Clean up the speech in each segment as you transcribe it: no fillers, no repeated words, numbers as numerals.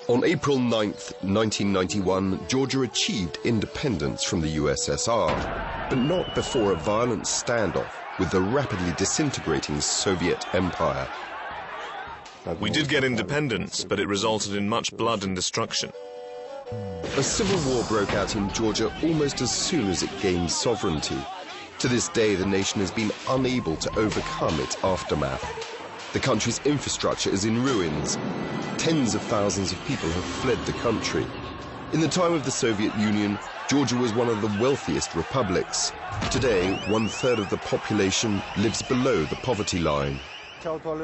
On April 9th, 1991, Georgia achieved independence from the USSR, but not before a violent standoff with the rapidly disintegrating Soviet Empire. We did get independence, but it resulted in much blood and destruction. A civil war broke out in Georgia almost as soon as it gained sovereignty. To this day, the nation has been unable to overcome its aftermath. The country's infrastructure is in ruins. Tens of thousands of people have fled the country. In the time of the Soviet Union, Georgia was one of the wealthiest republics. Today, 1/3 of the population lives below the poverty line.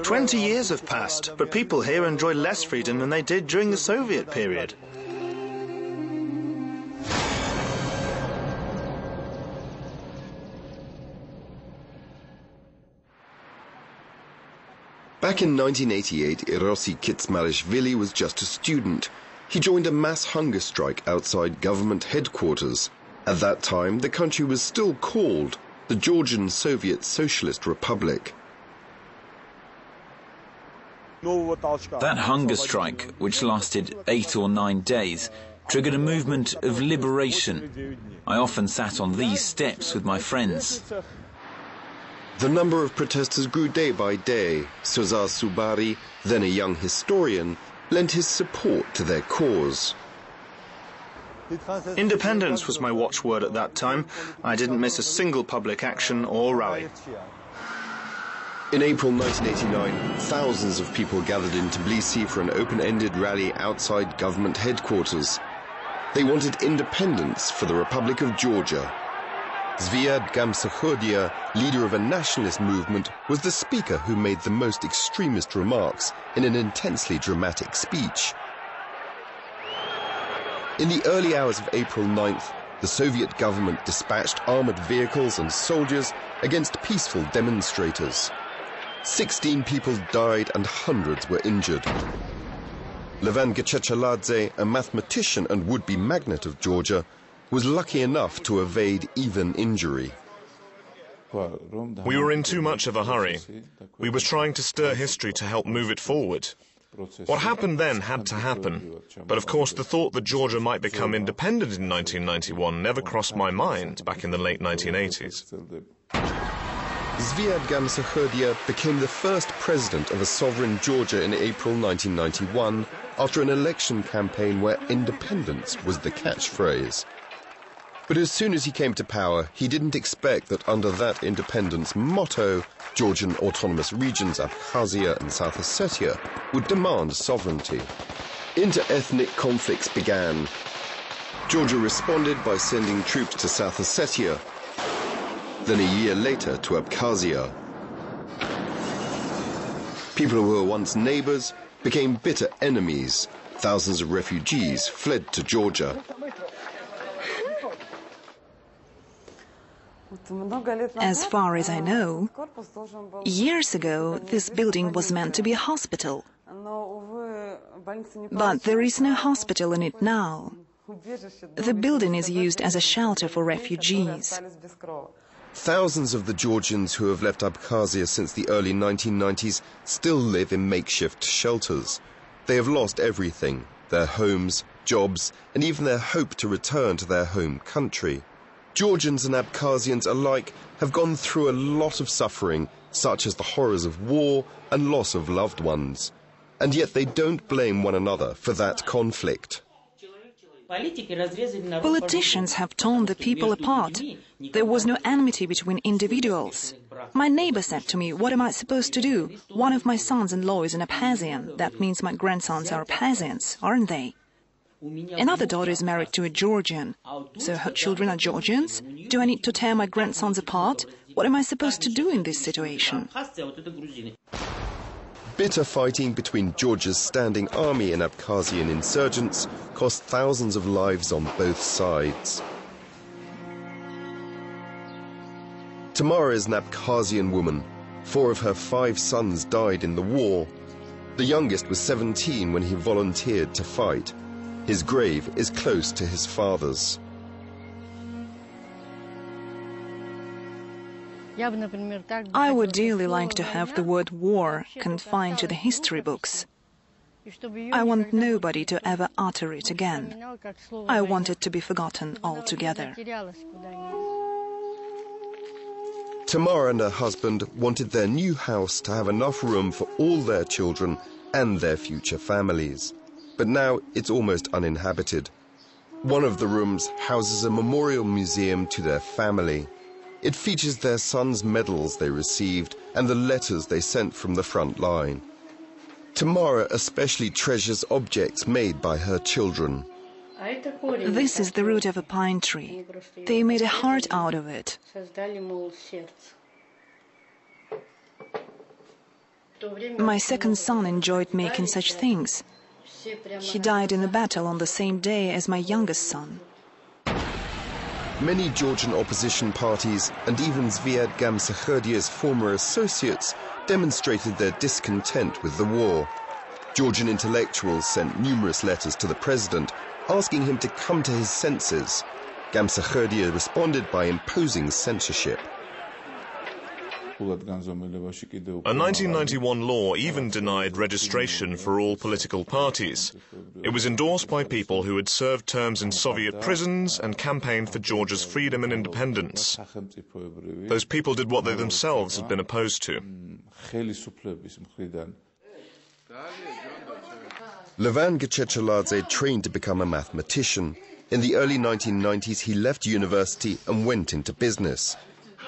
20 years have passed, but people here enjoy less freedom than they did during the Soviet period. Back in 1988, Eduard Kokoity was just a student. He joined a mass hunger strike outside government headquarters. At that time, the country was still called the Georgian Soviet Socialist Republic. That hunger strike, which lasted 8 or 9 days, triggered a movement of liberation. I often sat on these steps with my friends. The number of protesters grew day by day. Sozar Subari, then a young historian, lent his support to their cause. Independence was my watchword at that time. I didn't miss a single public action or rally. In April 1989, thousands of people gathered in Tbilisi for an open-ended rally outside government headquarters. They wanted independence for the Republic of Georgia. Eduard Kokoity, leader of a nationalist movement, was the speaker who made the most extremist remarks in an intensely dramatic speech. In the early hours of April 9th, the Soviet government dispatched armored vehicles and soldiers against peaceful demonstrators. 16 people died and hundreds were injured. Levan Gechecheladze, a mathematician and would-be magnate of Georgia, was lucky enough to evade even injury. We were in too much of a hurry. We were trying to stir history to help move it forward. What happened then had to happen. But of course the thought that Georgia might become independent in 1991 never crossed my mind back in the late 1980s. Eduard Kokoity became the first president of a sovereign Georgia in April 1991 after an election campaign where independence was the catchphrase. But as soon as he came to power, he didn't expect that under that independence motto, Georgian autonomous regions Abkhazia and South Ossetia would demand sovereignty. Inter-ethnic conflicts began. Georgia responded by sending troops to South Ossetia, then a year later to Abkhazia. People who were once neighbors became bitter enemies. Thousands of refugees fled to Georgia. As far as I know, years ago this building was meant to be a hospital. But there is no hospital in it now. The building is used as a shelter for refugees. Thousands of the Georgians who have left Abkhazia since the early 1990s still live in makeshift shelters. They have lost everything, their homes, jobs, and even their hope to return to their home country. Georgians and Abkhazians alike have gone through a lot of suffering, such as the horrors of war and loss of loved ones. And yet they don't blame one another for that conflict. Politicians have torn the people apart. There was no enmity between individuals. My neighbor said to me, "What am I supposed to do? One of my sons-in-law is an Abkhazian. That means my grandsons are Abkhazians, aren't they? Another daughter is married to a Georgian. So her children are Georgians? Do I need to tear my grandsons apart? What am I supposed to do in this situation?" Bitter fighting between Georgia's standing army and Abkhazian insurgents cost thousands of lives on both sides. Tamara is an Abkhazian woman. 4 of her 5 sons died in the war. The youngest was 17 when he volunteered to fight. His grave is close to his father's. I would dearly like to have the word war confined to the history books. I want nobody to ever utter it again. I want it to be forgotten altogether. Tamara and her husband wanted their new house to have enough room for all their children and their future families. But now it's almost uninhabited. One of the rooms houses a memorial museum to their family. It features their sons' medals they received and the letters they sent from the front line. Tamara especially treasures objects made by her children. This is the root of a pine tree. They made a heart out of it. My second son enjoyed making such things. He died in a battle on the same day as my youngest son. Many Georgian opposition parties and even Zviad Gamsakhurdia's former associates demonstrated their discontent with the war. Georgian intellectuals sent numerous letters to the president asking him to come to his senses. Gamsakhurdia responded by imposing censorship. A 1991 law even denied registration for all political parties. It was endorsed by people who had served terms in Soviet prisons and campaigned for Georgia's freedom and independence. Those people did what they themselves had been opposed to. Levan Gececheladze trained to become a mathematician. In the early 1990s, he left university and went into business.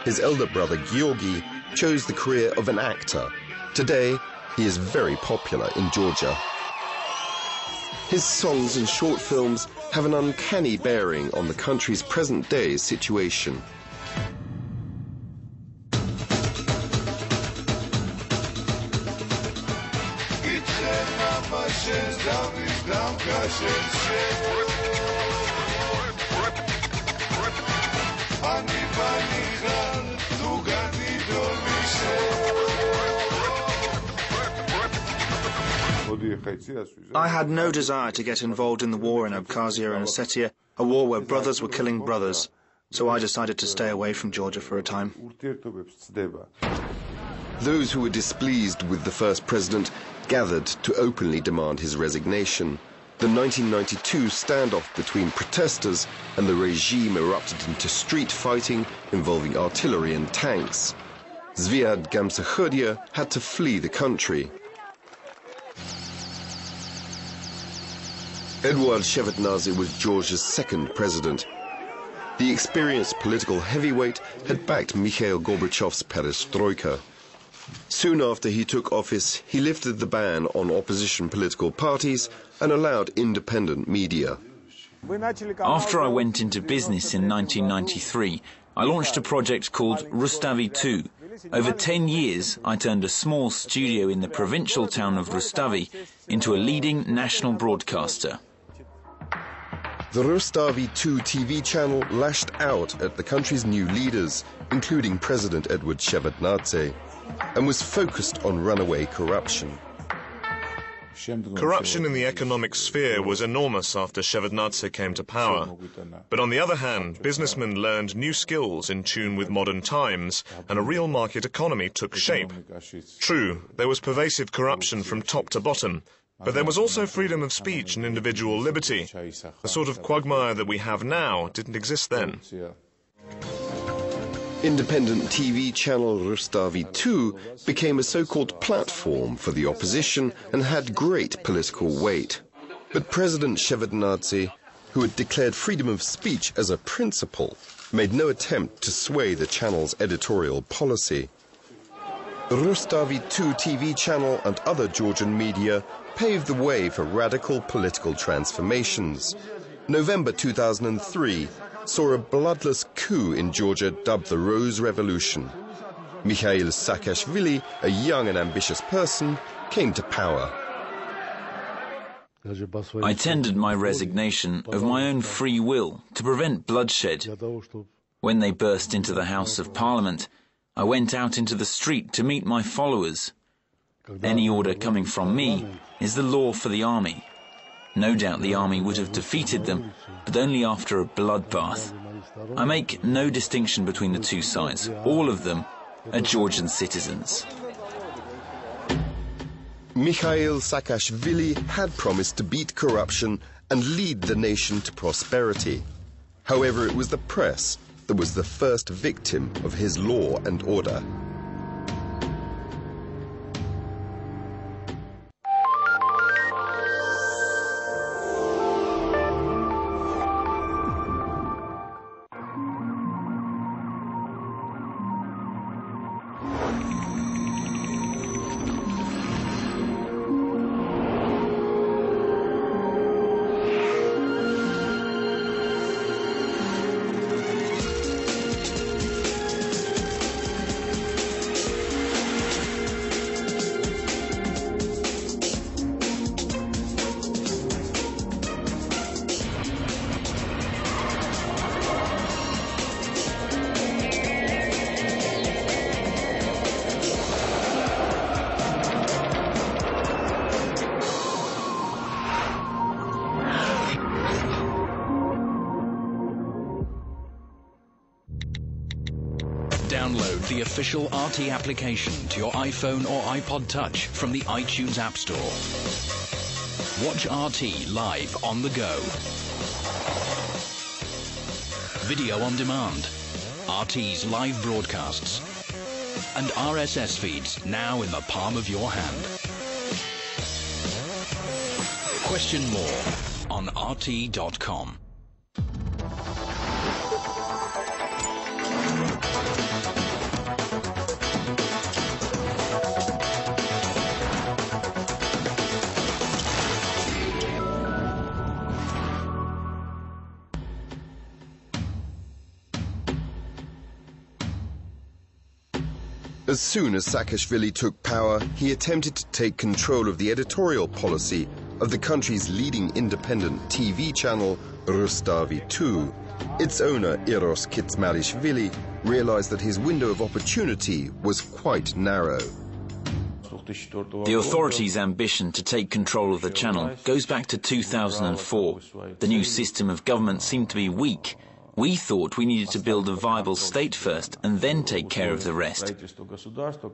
His elder brother, Georgi, chose the career of an actor. Today, he is very popular in Georgia. His songs and short films have an uncanny bearing on the country's present-day situation. I had no desire to get involved in the war in Abkhazia and Ossetia, a war where brothers were killing brothers, so I decided to stay away from Georgia for a time. Those who were displeased with the first president gathered to openly demand his resignation. The 1992 standoff between protesters and the regime erupted into street fighting involving artillery and tanks. Zviad Gamsakhurdia had to flee the country. Eduard Shevardnadze was Georgia's second president. The experienced political heavyweight had backed Mikhail Gorbachev's perestroika. Soon after he took office, he lifted the ban on opposition political parties and allowed independent media. After I went into business in 1993, I launched a project called Rustavi 2. Over 10 years, I turned a small studio in the provincial town of Rustavi into a leading national broadcaster. The Rustavi 2 TV channel lashed out at the country's new leaders, including President Eduard Shevardnadze, and was focused on runaway corruption. Corruption in the economic sphere was enormous after Shevardnadze came to power. But on the other hand, businessmen learned new skills in tune with modern times, and a real market economy took shape. True, there was pervasive corruption from top to bottom, but there was also freedom of speech and individual liberty. The sort of quagmire that we have now didn't exist then. Independent TV channel Rustavi 2 became a so-called platform for the opposition and had great political weight. But President Shevardnadze, who had declared freedom of speech as a principle, made no attempt to sway the channel's editorial policy. The Rustavi 2 TV channel and other Georgian media paved the way for radical political transformations. November 2003 saw a bloodless coup in Georgia dubbed the Rose Revolution. Mikhail Saakashvili, a young and ambitious person, came to power. I tendered my resignation of my own free will to prevent bloodshed. When they burst into the House of Parliament, I went out into the street to meet my followers. Any order coming from me is the law for the army. No doubt the army would have defeated them, but only after a bloodbath. I make no distinction between the two sides. All of them are Georgian citizens. Mikhail Saakashvili had promised to beat corruption and lead the nation to prosperity. However, it was the press that was the first victim of his law and order. Download the official RT application to your iPhone or iPod Touch from the iTunes App Store. Watch RT live on the go. Video on demand, RT's live broadcasts, and RSS feeds now in the palm of your hand. Question more on RT.com. As soon as Saakashvili took power, he attempted to take control of the editorial policy of the country's leading independent TV channel, Rustavi 2. Its owner, Eros Kitsmalishvili, realized that his window of opportunity was quite narrow. The authorities' ambition to take control of the channel goes back to 2004. The new system of government seemed to be weak. We thought we needed to build a viable state first and then take care of the rest.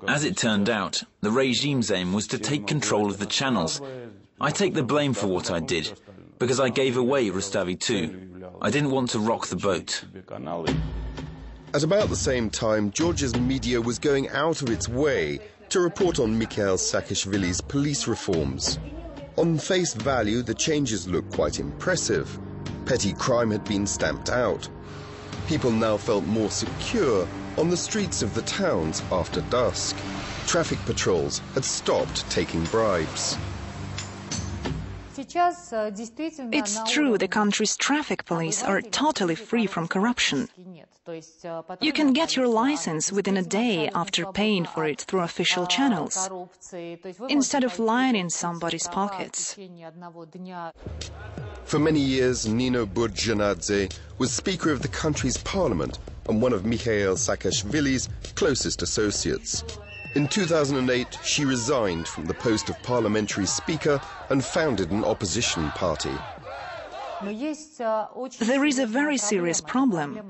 As it turned out, the regime's aim was to take control of the channels. I take the blame for what I did, because I gave away Rustavi 2. I didn't want to rock the boat. At about the same time, Georgia's media was going out of its way to report on Mikhail Saakashvili's police reforms. On face value, the changes looked quite impressive. Petty crime had been stamped out. People now felt more secure on the streets of the towns after dusk. Traffic patrols had stopped taking bribes. It's true, the country's traffic police are totally free from corruption. You can get your license within a day after paying for it through official channels, instead of lying in somebody's pockets. For many years, Nino Burjanadze was Speaker of the country's parliament and one of Mikhail Saakashvili's closest associates. In 2008, she resigned from the post of parliamentary speaker and founded an opposition party. There is a very serious problem.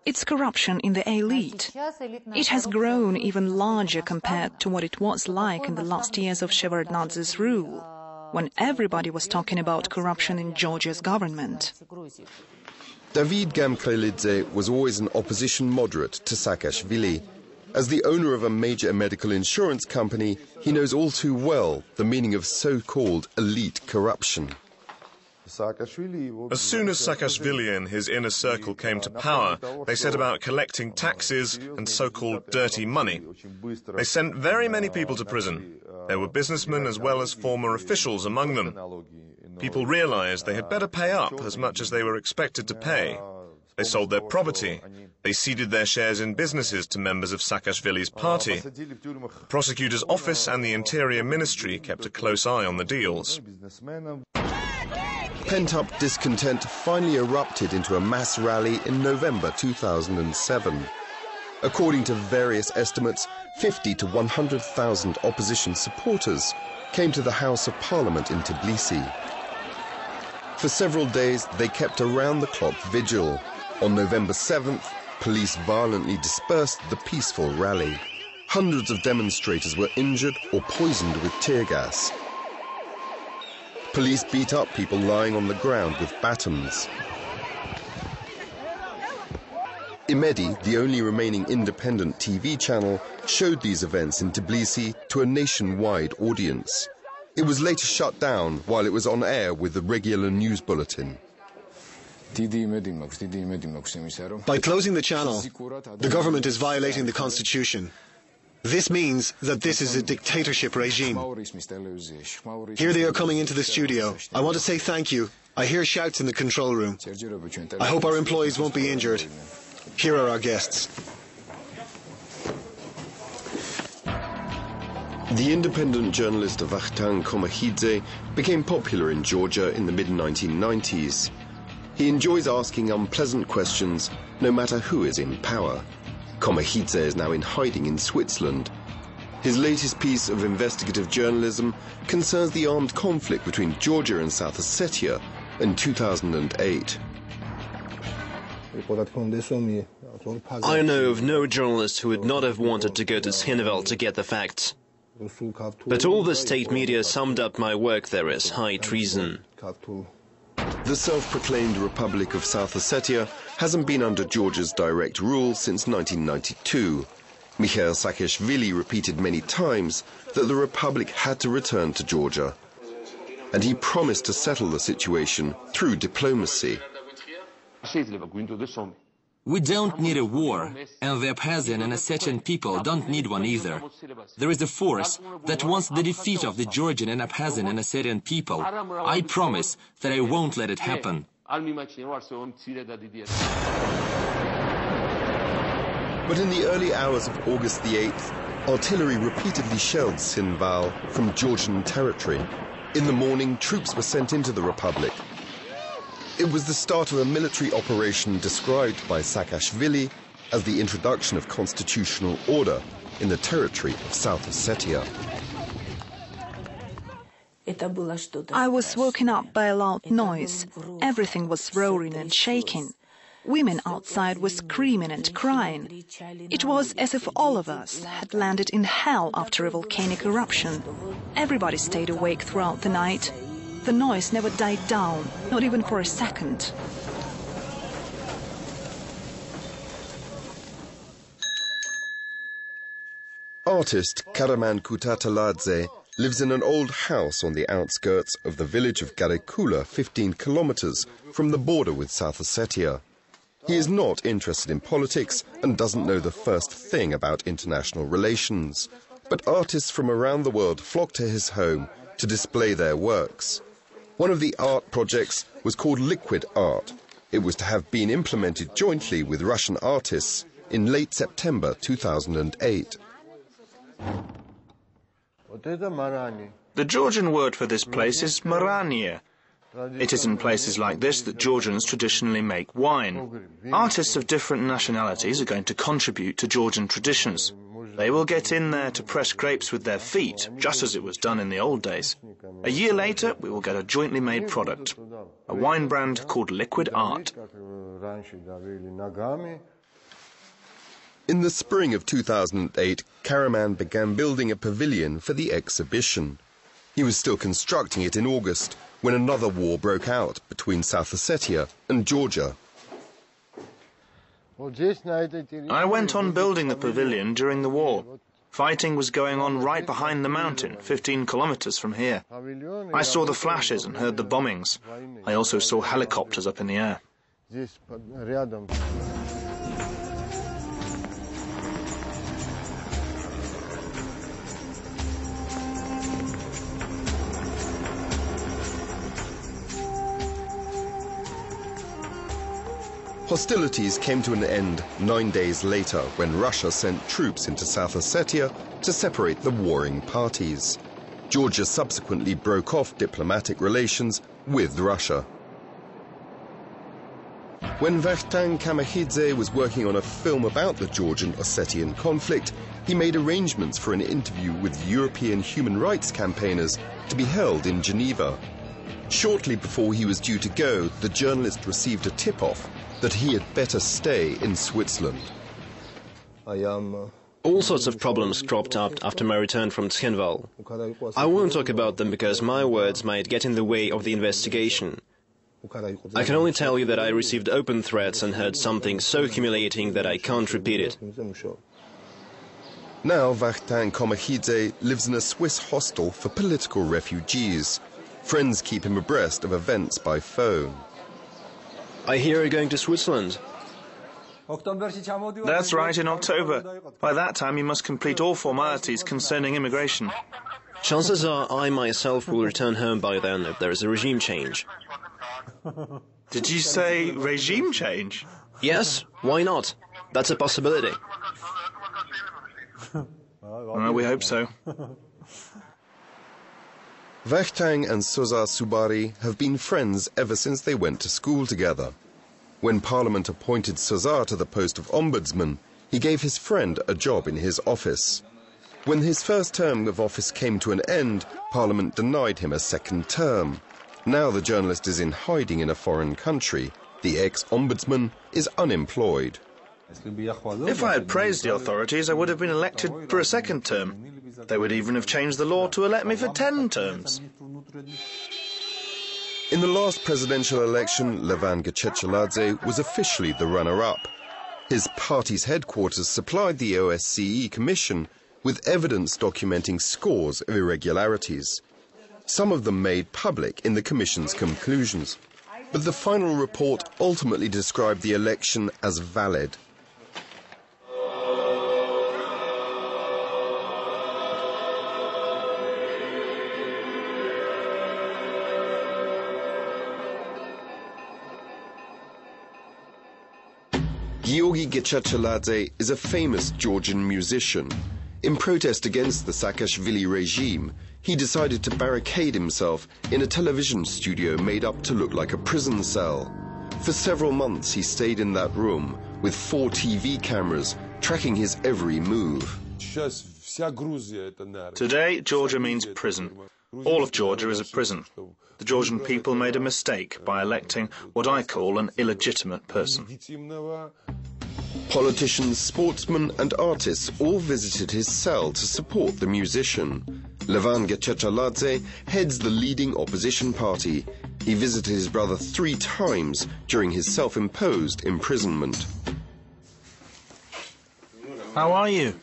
It's corruption in the elite. It has grown even larger compared to what it was like in the last years of Shevardnadze's rule, when everybody was talking about corruption in Georgia's government. David Gamkrelidze was always an opposition moderate to Saakashvili. As the owner of a major medical insurance company, he knows all too well the meaning of so-called elite corruption. As soon as Saakashvili and his inner circle came to power, they set about collecting taxes and so-called dirty money. They sent very many people to prison. There were businessmen as well as former officials among them. People realized they had better pay up as much as they were expected to pay. They sold their property. They ceded their shares in businesses to members of Saakashvili's party. The prosecutor's office and the Interior Ministry kept a close eye on the deals. Pent-up discontent finally erupted into a mass rally in November 2007. According to various estimates, 50 to 100,000 opposition supporters came to the House of Parliament in Tbilisi. For several days, they kept a round-the-clock vigil. On November 7th, police violently dispersed the peaceful rally. Hundreds of demonstrators were injured or poisoned with tear gas. Police beat up people lying on the ground with batons. Imedi, the only remaining independent TV channel, showed these events in Tbilisi to a nationwide audience. It was later shut down while it was on air with the regular news bulletin. By closing the channel, the government is violating the constitution. This means that this is a dictatorship regime. Here they are coming into the studio. I want to say thank you. I hear shouts in the control room. I hope our employees won't be injured. Here are our guests. The independent journalist Vakhtang Kokoity became popular in Georgia in the mid-1990s. He enjoys asking unpleasant questions, no matter who is in power. Kokoity is now in hiding in Switzerland. His latest piece of investigative journalism concerns the armed conflict between Georgia and South Ossetia in 2008. I know of no journalist who would not have wanted to go to Tskhinvali to get the facts. But all the state media summed up my work there as high treason. The self-proclaimed Republic of South Ossetia hasn't been under Georgia's direct rule since 1992. Mikhail Saakashvili repeated many times that the Republic had to return to Georgia. And he promised to settle the situation through diplomacy. We don't need a war, and the Abkhazian and Ossetian people don't need one either. There is a force that wants the defeat of the Georgian and Abkhazian and Ossetian people. I promise that I won't let it happen. But in the early hours of August the 8th, artillery repeatedly shelled Tskhinvali from Georgian territory. In the morning, troops were sent into the Republic. It was the start of a military operation described by Saakashvili as the introduction of constitutional order in the territory of South Ossetia. I was woken up by a loud noise. Everything was roaring and shaking. Women outside were screaming and crying. It was as if all of us had landed in hell after a volcanic eruption. Everybody stayed awake throughout the night. The noise never died down, not even for a second. Artist Karaman Kutataladze lives in an old house on the outskirts of the village of Garekula, 15 kilometers from the border with South Ossetia. He is not interested in politics and doesn't know the first thing about international relations. But artists from around the world flock to his home to display their works. One of the art projects was called Liquid Art. It was to have been implemented jointly with Russian artists in late September 2008. The Georgian word for this place is marania. It is in places like this that Georgians traditionally make wine. Artists of different nationalities are going to contribute to Georgian traditions. They will get in there to press grapes with their feet, just as it was done in the old days. A year later, we will get a jointly made product, a wine brand called Liquid Art. In the spring of 2008, Karaman began building a pavilion for the exhibition. He was still constructing it in August when another war broke out between South Ossetia and Georgia. I went on building the pavilion during the war. Fighting was going on right behind the mountain, 15 kilometers from here. I saw the flashes and heard the bombings. I also saw helicopters up in the air. Hostilities came to an end 9 days later when Russia sent troops into South Ossetia to separate the warring parties. Georgia subsequently broke off diplomatic relations with Russia. When Vakhtang Kokoity was working on a film about the Georgian-Ossetian conflict, he made arrangements for an interview with European human rights campaigners to be held in Geneva. Shortly before he was due to go, the journalist received a tip-off that he had better stay in Switzerland. I am All sorts of problems cropped up after my return from Tskhinvali. I won't talk about them because my words might get in the way of the investigation. I can only tell you that I received open threats and heard something so humiliating that I can't repeat it. Now Vakhtang Kokoity lives in a Swiss hostel for political refugees. Friends keep him abreast of events by phone. I hear you're going to Switzerland. That's right, in October. By that time you must complete all formalities concerning immigration. Chances are I myself will return home by then if there is a regime change. Did you say regime change? Yes, why not? That's a possibility. Well, we hope so. Vakhtang and Sozar Subari have been friends ever since they went to school together. When Parliament appointed Sozar to the post of ombudsman, he gave his friend a job in his office. When his first term of office came to an end, Parliament denied him a second term. Now the journalist is in hiding in a foreign country. The ex-ombudsman is unemployed. If I had praised the authorities, I would have been elected for a second term. They would even have changed the law to elect me for 10 terms. In the last presidential election, Levan Gececheladze was officially the runner-up. His party's headquarters supplied the OSCE Commission with evidence documenting scores of irregularities. Some of them made public in the Commission's conclusions. But the final report ultimately described the election as valid. Georgi Gececheladze is a famous Georgian musician. In protest against the Saakashvili regime, he decided to barricade himself in a television studio made up to look like a prison cell. For several months he stayed in that room with 4 TV cameras tracking his every move. Today, Georgia means prison. All of Georgia is a prison. The Georgian people made a mistake by electing what I call an illegitimate person. Politicians, sportsmen and artists all visited his cell to support the musician. Levan Gececheladze heads the leading opposition party. He visited his brother 3 times during his self-imposed imprisonment. How are you?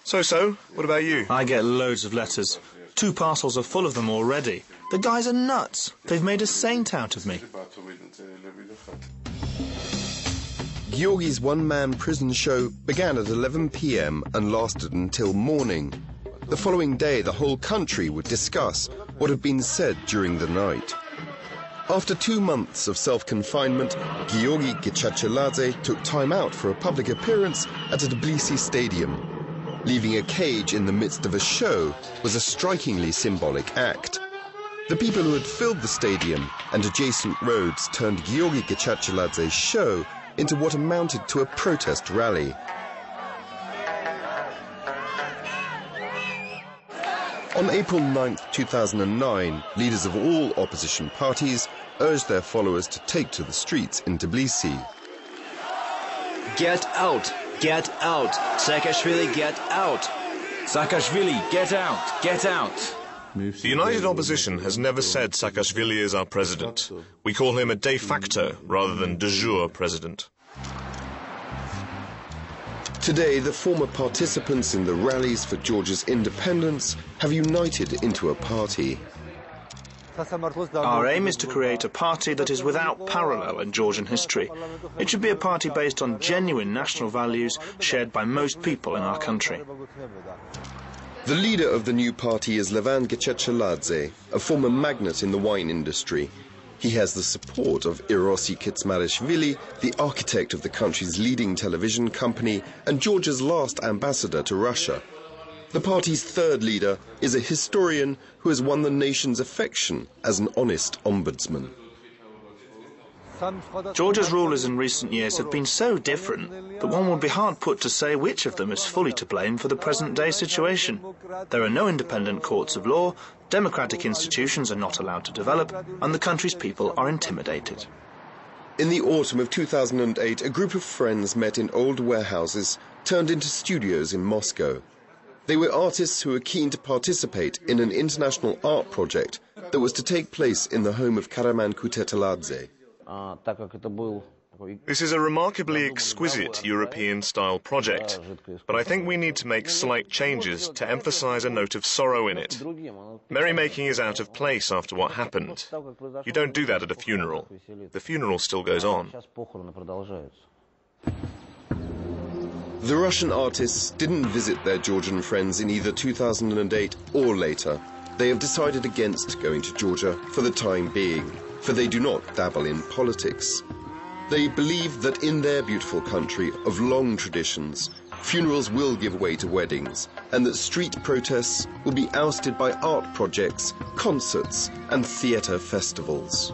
So, what about you? I get loads of letters. 2 parcels are full of them already. The guys are nuts. They've made a saint out of me. Georgi's one-man prison show began at 11 p.m. and lasted until morning. The following day, the whole country would discuss what had been said during the night. After 2 months of self-confinement, Georgi Gececheladze took time out for a public appearance at a Tbilisi stadium. Leaving a cage in the midst of a show was a strikingly symbolic act. The people who had filled the stadium and adjacent roads turned Georgi Gececheladze's show into what amounted to a protest rally. On April 9, 2009, leaders of all opposition parties urged their followers to take to the streets in Tbilisi. Get out! Get out! Saakashvili, get out! Saakashvili, get out! Get out! The United Opposition has never said Saakashvili is our president. We call him a de facto rather than de jure president. Today, the former participants in the rallies for Georgia's independence have united into a party. Our aim is to create a party that is without parallel in Georgian history. It should be a party based on genuine national values shared by most people in our country. The leader of the new party is Levan Gececheladze, a former magnate in the wine industry. He has the support of Irosi Kitsmarishvili, the architect of the country's leading television company and Georgia's last ambassador to Russia. The party's third leader is a historian who has won the nation's affection as an honest ombudsman. Georgia's rulers in recent years have been so different that one would be hard put to say which of them is fully to blame for the present-day situation. There are no independent courts of law, democratic institutions are not allowed to develop, and the country's people are intimidated. In the autumn of 2008, a group of friends met in old warehouses turned into studios in Moscow. They were artists who were keen to participate in an international art project that was to take place in the home of Karaman Kutateladze. This is a remarkably exquisite European-style project, but I think we need to make slight changes to emphasize a note of sorrow in it. Merrymaking is out of place after what happened. You don't do that at a funeral. The funeral still goes on. The Russian artists didn't visit their Georgian friends in either 2008 or later. They have decided against going to Georgia for the time being, for they do not dabble in politics. They believe that in their beautiful country of long traditions, funerals will give way to weddings, and that street protests will be ousted by art projects, concerts, and theatre festivals.